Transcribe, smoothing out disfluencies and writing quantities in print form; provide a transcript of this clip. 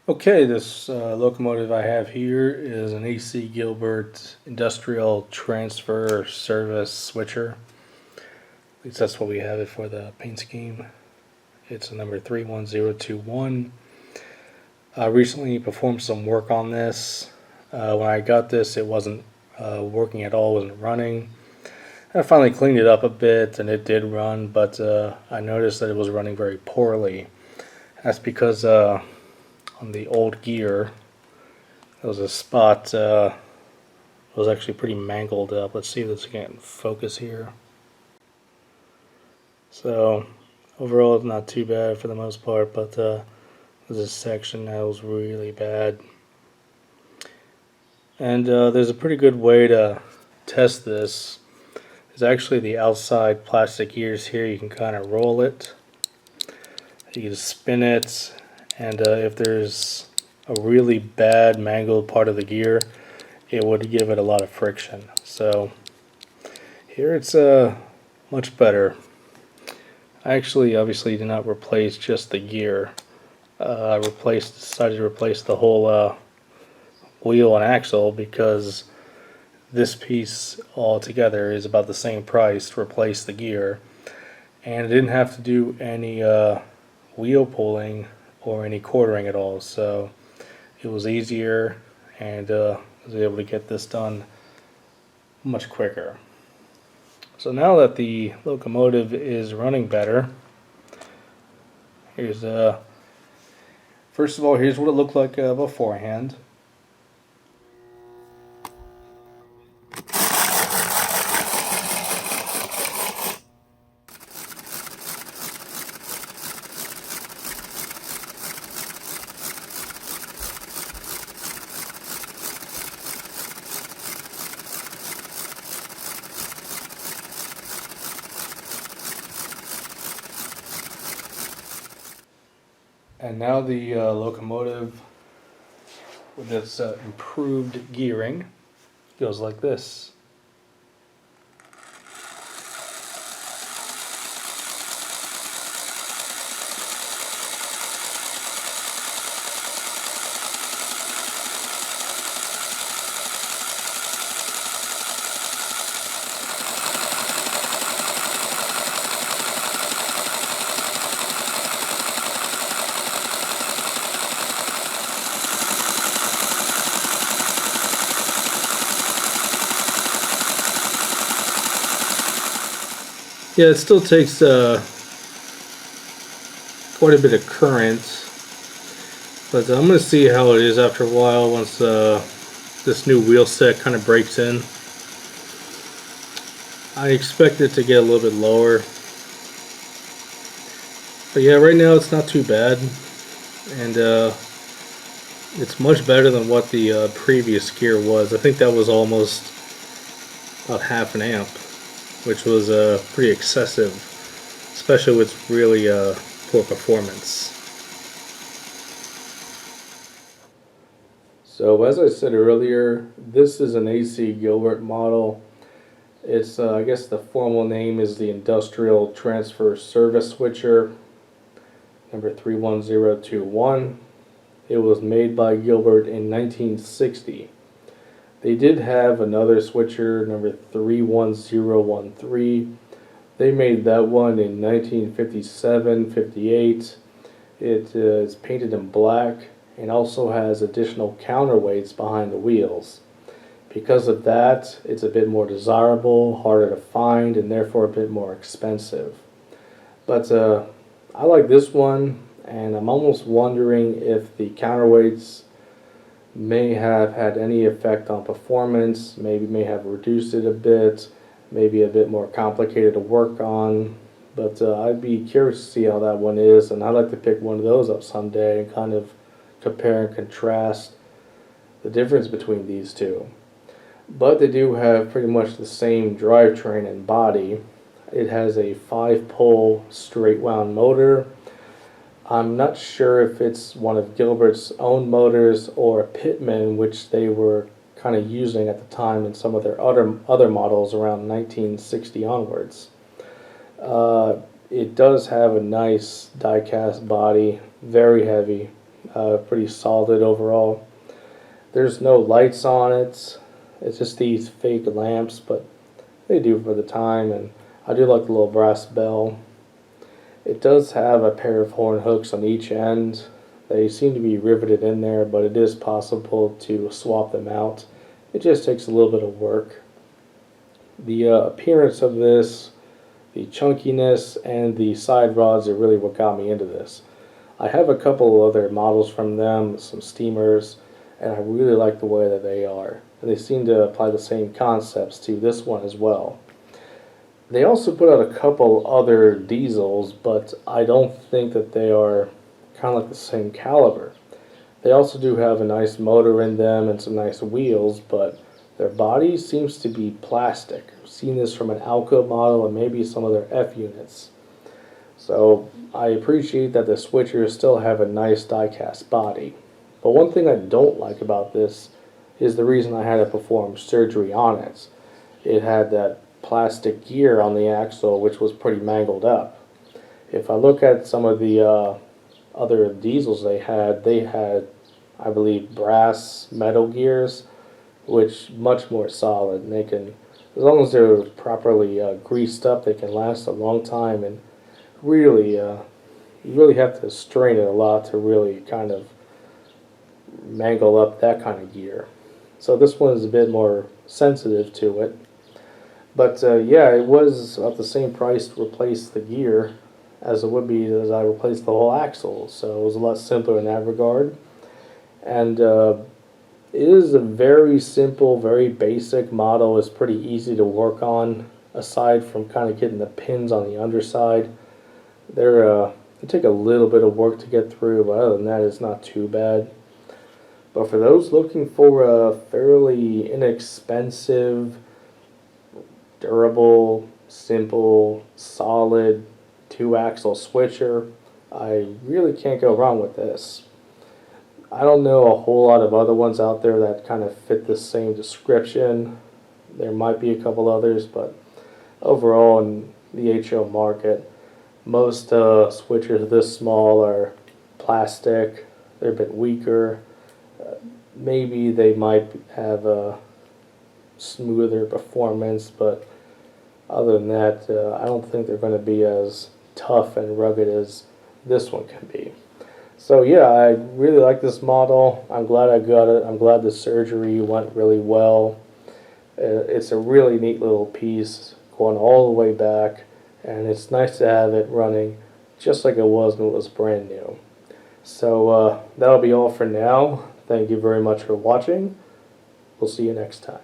Okay, this locomotive I have here is an AC Gilbert industrial transfer service switcher. At least that's what we have it for the paint scheme. It's a number 31021. I recently performed some work on this. When I got this, it wasn't working at all, wasn't running. I finally cleaned it up a bit and it did run, but I noticed that it was running very poorly. That's because on the old gear, there was a spot was actually pretty mangled up. Let's see if this can focus here. So overall, it's not too bad for the most part, but there's a section that was really bad. And there's a pretty good way to test this. It's actually the outside plastic gears here. You can kind of roll it. You can spin it, and if there's a really bad mangled part of the gear, it would give it a lot of friction. So here it's much better. I actually obviously did not replace just the gear. I decided to replace the whole wheel and axle because this piece altogether is about the same price to replace the gear, and I didn't have to do any wheel pulling or any quartering at all, so it was easier, and I was able to get this done much quicker. So now that the locomotive is running better, here's first of all, here's what it looked like beforehand. And now the locomotive, with its improved gearing, goes like this. Yeah, it still takes quite a bit of current, but I'm going to see how it is after a while once this new wheel set kind of breaks in. I expect it to get a little bit lower, but yeah, right now it's not too bad, and it's much better than what the previous gear was. I think that was almost about half an amp, which was pretty excessive, especially with really poor performance. So as I said earlier, this is an AC Gilbert model. It's I guess the formal name is the Industrial Transfer Service Switcher, number 31021. It was made by Gilbert in 1960. They did have another switcher, number 31013. They made that one in 1957-58. It is painted in black and also has additional counterweights behind the wheels. Because of that, it's a bit more desirable, harder to find, and therefore a bit more expensive. But I like this one, and I'm almost wondering if the counterweights may have had any effect on performance, maybe may have reduced it a bit, maybe a bit more complicated to work on. But I'd be curious to see how that one is, and I'd like to pick one of those up someday and kind of compare and contrast the difference between these two. But they do have pretty much the same drivetrain and body. It has a 5-pole straight wound motor. I'm not sure if it's one of Gilbert's own motors or a Pitman, which they were kind of using at the time in some of their other models around 1960 onwards. It does have a nice die-cast body, very heavy, pretty solid overall. There's no lights on it. It's just these fake lamps, but they do for the time, and I do like the little brass bell. It does have a pair of horn hooks on each end. They seem to be riveted in there, but it is possible to swap them out. It just takes a little bit of work. The appearance of this, the chunkiness, and the side rods are really what got me into this. I have a couple other models from them, some steamers, and I really like the way that they are. And they seem to apply the same concepts to this one as well. They also put out a couple other diesels, but I don't think that they are kind of like the same caliber. They also do have a nice motor in them and some nice wheels, but their body seems to be plastic. I've seen this from an Alco model and maybe some of their F units. So I appreciate that the switchers still have a nice die-cast body. But one thing I don't like about this is the reason I had to perform surgery on it. It had that plastic gear on the axle which was pretty mangled up. If I look at some of the other diesels they had, I believe, brass metal gears, which much more solid, and they can, as long as they're properly greased up, they can last a long time. And really, you really have to strain it a lot to really kind of mangle up that kind of gear. So this one is a bit more sensitive to it. But yeah, it was about the same price to replace the gear as it would be as I replaced the whole axle. So it was a lot simpler in that regard. And it is a very simple, very basic model. It's pretty easy to work on, aside from kind of getting the pins on the underside. They take a little bit of work to get through, but other than that, it's not too bad. But for those looking for a fairly inexpensive, durable, simple, solid two-axle switcher, I really can't go wrong with this. I don't know a whole lot of other ones out there that kind of fit the same description. There might be a couple others, but overall in the HO market, most switchers this small are plastic. They're a bit weaker. Maybe they might have a smoother performance, but other than that, I don't think they're going to be as tough and rugged as this one can be. So yeah, I really like this model. I'm glad I got it. I'm glad the surgery went really well. It's a really neat little piece going all the way back, and it's nice to have it running just like it was when it was brand new. So that'll be all for now. Thank you very much for watching. We'll see you next time.